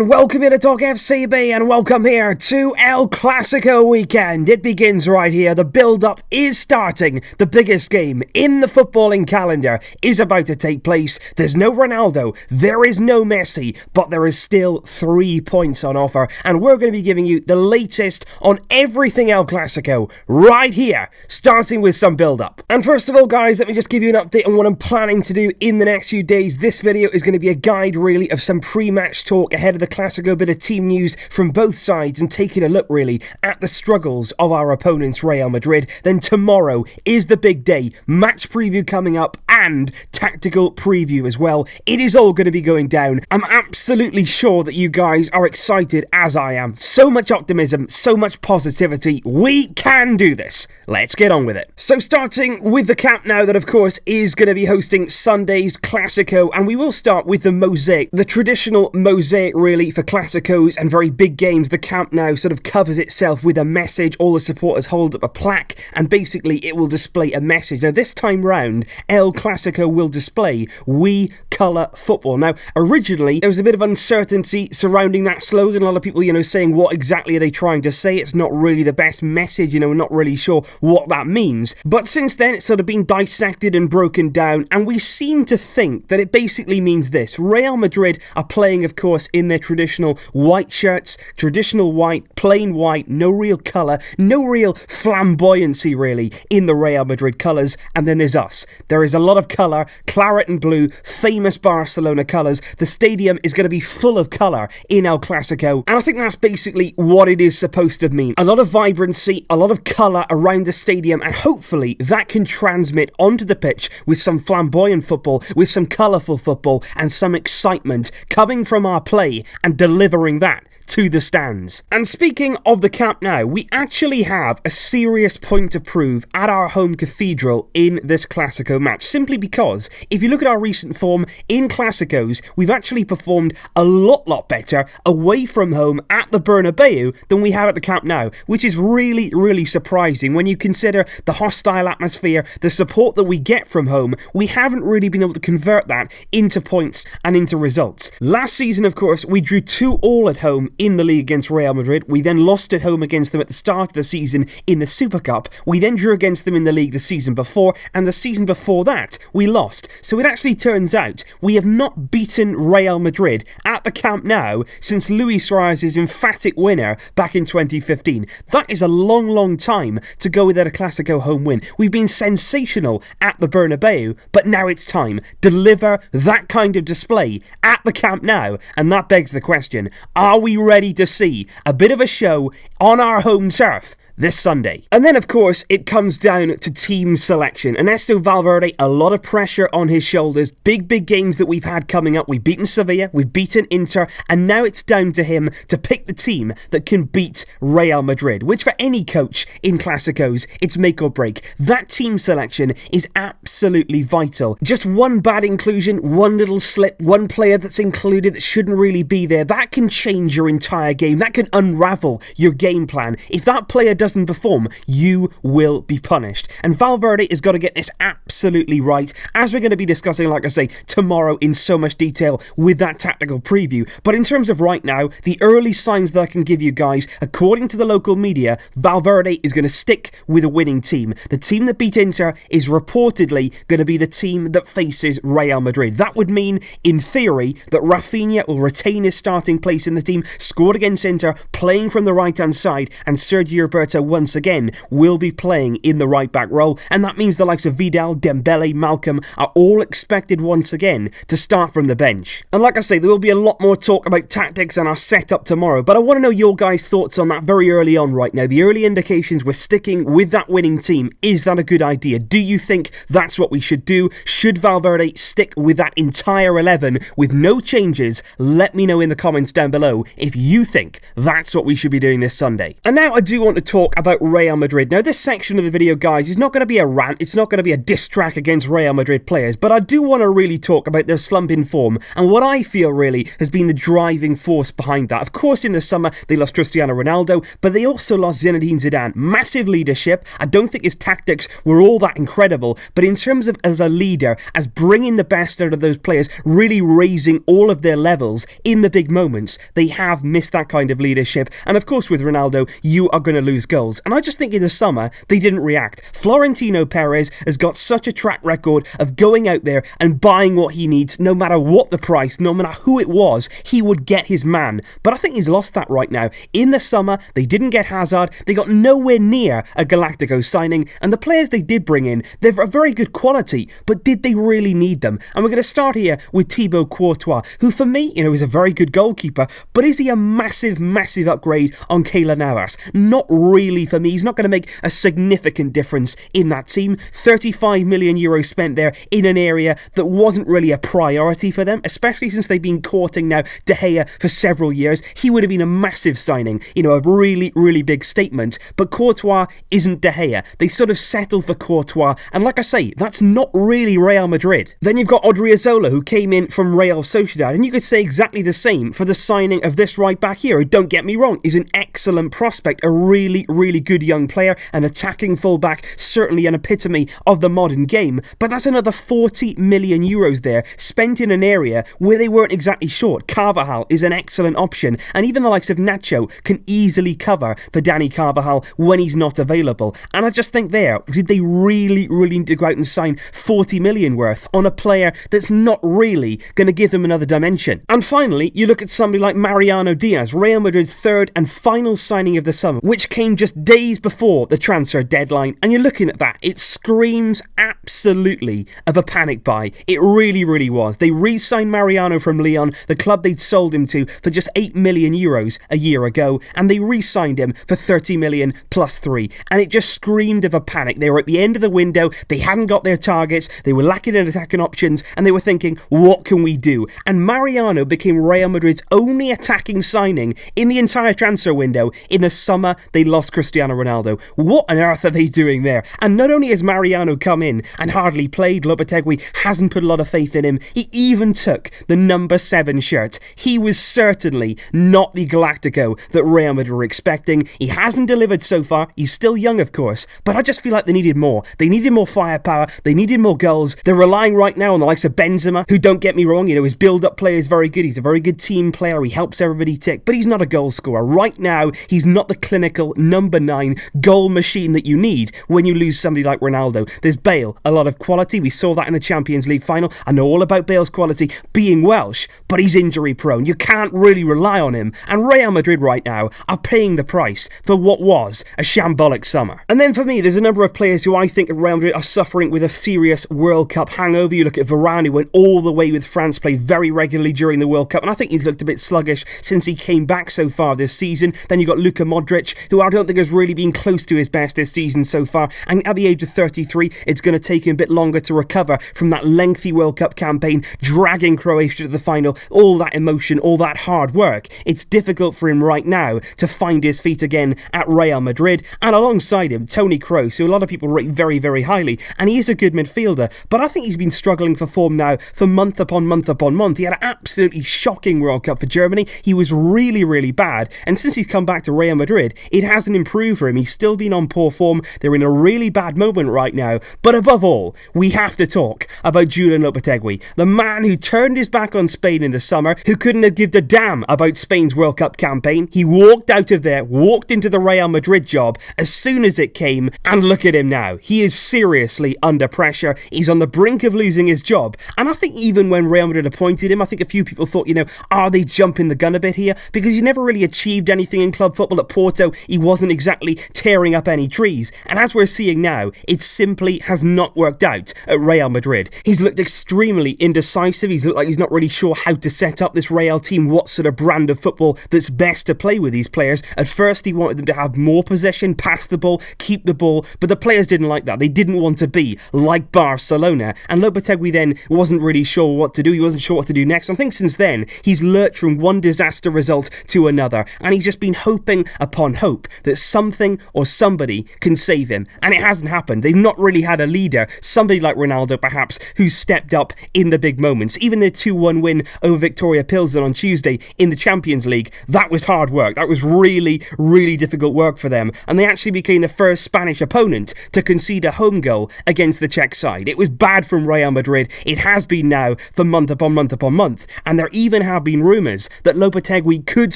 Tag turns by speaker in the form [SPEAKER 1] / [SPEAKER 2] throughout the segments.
[SPEAKER 1] and welcome here to Talk FCB and welcome here to El Clasico weekend. It begins right here. The build-up is starting. The biggest game in the footballing calendar is about to take place. There's no Ronaldo, there is no Messi, but there is still 3 points on offer, and we're going to be giving you the latest on everything El Clasico right here, starting with some build-up. And first of all, guys, let me just give you an update on what I'm planning to do in the next few days. This video is going to be a guide, really, of some pre-match talk ahead of the Clasico, bit of team news from both sides and taking a look really at the struggles of our opponents, Real Madrid. Then tomorrow is the big day, match preview coming up and tactical preview as well. It is all going to be going down. I'm absolutely sure that you guys are excited as I am. So much optimism, so much positivity. We can do this. Let's get on with it. So starting with the Camp Nou, that of course is going to be hosting Sunday's Clasico, and we will start with the mosaic, the traditional mosaic really for Clasicos and very big games. The Camp Nou sort of covers itself with a message. All the supporters hold up a plaque and basically it will display a message. Now this time round, El Clasico will display "We colour football." Now originally there was a bit of uncertainty surrounding that slogan. A lot of people, saying what exactly are they trying to say. It's not really the best message, we're not really sure what that means. But since then it's sort of been dissected and broken down, and we seem to think that it basically means this: Real Madrid are playing, of course, in their traditional white shirts, traditional white, plain white, no real colour, no real flamboyancy really in the Real Madrid colours. And then there's us. There is a lot of colour, claret and blue, famous Barcelona colours. The stadium is going to be full of colour in El Clasico, and I think that's basically what it is supposed to mean. A lot of vibrancy, a lot of colour around the stadium, and hopefully that can transmit onto the pitch with some flamboyant football, with some colourful football, and some excitement coming from our play and delivering that to the stands. And speaking of the Camp Nou, we actually have a serious point to prove at our home cathedral in this Clasico match, simply because if you look at our recent form in Clasicos, we've actually performed a lot better away from home at the Bernabeu than we have at the Camp Nou, which is really surprising when you consider the hostile atmosphere, the support that we get from home. We haven't really been able to convert that into points and into results. Last season, of course, we drew 2-2 at home in the league against Real Madrid. We then lost at home against them at the start of the season in the Super Cup. We then drew against them in the league the season before, and the season before that we lost. So it actually turns out we have not beaten Real Madrid at the Camp Nou since Luis Suarez's emphatic winner back in 2015. That is a long time to go without a Clasico home win. We've been sensational at the Bernabeu, but now it's time. Deliver that kind of display at the Camp Nou, and that begs the question, are we ready to see a bit of a show on our home turf this Sunday? And then, of course, it comes down to team selection. Ernesto Valverde, a lot of pressure on his shoulders. Big games that we've had coming up. We've beaten Sevilla, we've beaten Inter, and now it's down to him to pick the team that can beat Real Madrid, which for any coach in Clasicos, it's make or break. That team selection is absolutely vital. Just one bad inclusion, one little slip, one player that's included that shouldn't really be there, that can change your entire game. That can unravel your game plan. If that player doesn't perform, you will be punished. And Valverde has got to get this absolutely right, as we're going to be discussing, like I say, tomorrow in so much detail with that tactical preview. But in terms of right now, the early signs that I can give you guys, according to the local media, Valverde is going to stick with a winning team. The team that beat Inter is reportedly going to be the team that faces Real Madrid. That would mean, in theory, that Rafinha will retain his starting place in the team, scored against Inter, playing from the right-hand side, and Sergio Roberto once again will be playing in the right-back role, and that means the likes of Vidal, Dembele, Malcolm are all expected once again to start from the bench. And like I say, there will be a lot more talk about tactics and our setup tomorrow, but I want to know your guys' thoughts on that very early on right now. The early indications we're sticking with that winning team. Is that a good idea? Do you think that's what we should do? Should Valverde stick with that entire 11 with no changes? Let me know in the comments down below if you think that's what we should be doing this Sunday. And now I do want to talk talk about Real Madrid. Now, this section of the video, guys, is not going to be a rant. It's not going to be a diss track against Real Madrid players, but I do want to really talk about their slump in form and what I feel really has been the driving force behind that. Of course, in the summer, they lost Cristiano Ronaldo, but they also lost Zinedine Zidane. Massive leadership. I don't think his tactics were all that incredible, but in terms of as a leader, as bringing the best out of those players, really raising all of their levels in the big moments, they have missed that kind of leadership. And of course, with Ronaldo, you are going to lose goals. And I just think in the summer, they didn't react. Florentino Perez has got such a track record of going out there and buying what he needs, no matter what the price, no matter who it was, he would get his man. But I think he's lost that right now. In the summer, they didn't get Hazard, they got nowhere near a Galactico signing, and the players they did bring in, they're a very good quality, but did they really need them? And we're going to start here with Thibaut Courtois, who for me, is a very good goalkeeper, but is he a massive upgrade on Keylor Navas? Not really for me. He's not going to make a significant difference in that team. 35 million euros spent there in an area that wasn't really a priority for them, especially since they've been courting now De Gea for several years. He would have been a massive signing, a really big statement, but Courtois isn't De Gea. They sort of settled for Courtois, and like I say, that's not really Real Madrid. Then you've got Odriozola, who came in from Real Sociedad, and you could say exactly the same for the signing of this right back here, who, don't get me wrong, is an excellent prospect, a really good young player, an attacking fullback, certainly an epitome of the modern game, but that's another 40 million euros there, spent in an area where they weren't exactly short. Carvajal is an excellent option, and even the likes of Nacho can easily cover for Dani Carvajal when he's not available. And I just think there, did they really need to go out and sign 40 million worth on a player that's not really going to give them another dimension? And finally, you look at somebody like Mariano Diaz, Real Madrid's third and final signing of the summer, which came just days before the transfer deadline, and you're looking at that, it screams absolutely of a panic buy. It really was. They re-signed Mariano from Lyon, the club they'd sold him to, for just 8 million euros a year ago, and they re-signed him for 30 million plus 3, and it just screamed of a panic. They were at the end of the window, they hadn't got their targets, they were lacking in attacking options, and they were thinking, what can we do? And Mariano became Real Madrid's only attacking signing in the entire transfer window. In the summer, they lost Cristiano Ronaldo. What on earth are they doing there? And not only has Mariano come in and hardly played, Lopetegui hasn't put a lot of faith in him, he even took the number 7 shirt. He was certainly not the Galactico that Real Madrid were expecting. He hasn't delivered so far. He's still young, of course, but I just feel like they needed more. They needed more firepower. They needed more goals. They're relying right now on the likes of Benzema, who, don't get me wrong, his build-up play is very good. He's a very good team player. He helps everybody tick, but he's not a goal scorer. Right now, he's not the clinical number 9 goal machine that you need when you lose somebody like Ronaldo. There's Bale, a lot of quality. We saw that in the Champions League final. I know all about Bale's quality being Welsh, but he's injury prone. You can't really rely on him. And Real Madrid right now are paying the price for what was a shambolic summer. And then for me, there's a number of players who I think at Real Madrid are suffering with a serious World Cup hangover. You look at Varane, who went all the way with France, played very regularly during the World Cup, and I think he's looked a bit sluggish since he came back so far this season. Then you got Luka Modric, who I don't think has really been close to his best this season so far, and at the age of 33, it's going to take him a bit longer to recover from that lengthy World Cup campaign, dragging Croatia to the final, all that emotion, all that hard work. It's difficult for him right now to find his feet again at Real Madrid, and alongside him, Toni Kroos, who a lot of people rate very highly, and he is a good midfielder, but I think he's been struggling for form now for month upon month. He had an absolutely shocking World Cup for Germany. He was really bad, and since he's come back to Real Madrid, it hasn't improved for him. He's still been on poor form. They're in a really bad moment right now, but above all, we have to talk about Julen Lopetegui, the man who turned his back on Spain in the summer, who couldn't have given a damn about Spain's World Cup campaign. He walked out of there, walked into the Real Madrid job as soon as it came, and look at him now. He is seriously under pressure. He's on the brink of losing his job, and I think even when Real Madrid appointed him, I think a few people thought, are they jumping the gun a bit here? Because he never really achieved anything in club football. At Porto, he wasn't exactly tearing up any trees, and as we're seeing now, it simply has not worked out at Real Madrid. He's looked extremely indecisive. He's looked like he's not really sure how to set up this Real team, what sort of brand of football that's best to play with these players. At first, he wanted them to have more possession, pass the ball, keep the ball, but the players didn't like that. They didn't want to be like Barcelona, and Lopetegui then wasn't really sure what to do. He wasn't sure what to do next. I think since then, he's lurched from one disaster result to another, and he's just been hoping upon hope that that something or somebody can save him, and it hasn't happened. They've not really had a leader, somebody like Ronaldo perhaps, who's stepped up in the big moments. Even their 2-1 win over Victoria Pilsen on Tuesday in the Champions League, that was hard work. That was really, really difficult work for them, and they actually became the first Spanish opponent to concede a home goal against the Czech side. It was bad from Real Madrid. It has been now for month upon month upon month, and there even have been rumours that Lopetegui could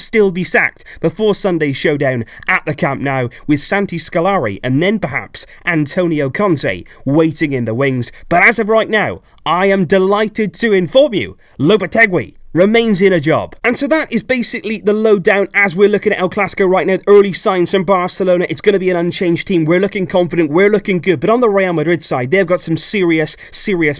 [SPEAKER 1] still be sacked before Sunday's showdown at the Camp Nou, with Santi Scolari and then perhaps Antonio Conte waiting in the wings. But as of right now, I am delighted to inform you, Lopetegui remains in a job. And so that is basically the lowdown as we're looking at El Clasico right now. Early signs from Barcelona. It's going to be an unchanged team. We're looking confident. We're looking good. But on the Real Madrid side, they've got some serious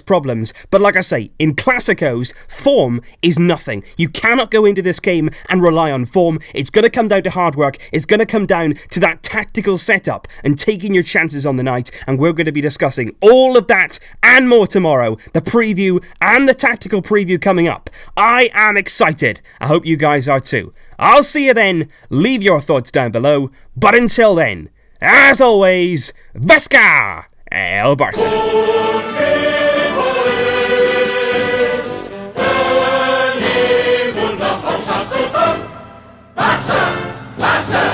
[SPEAKER 1] problems. But like I say, in Clásicos, form is nothing. You cannot go into this game and rely on form. It's going to come down to hard work. It's going to come down to that tactical setup and taking your chances on the night. And we're going to be discussing all of that and more tomorrow. The preview and the tactical preview coming up. I am excited. I hope you guys are too. I'll see you then. Leave your thoughts down below. But until then, as always, Vesca El Barça. Barça!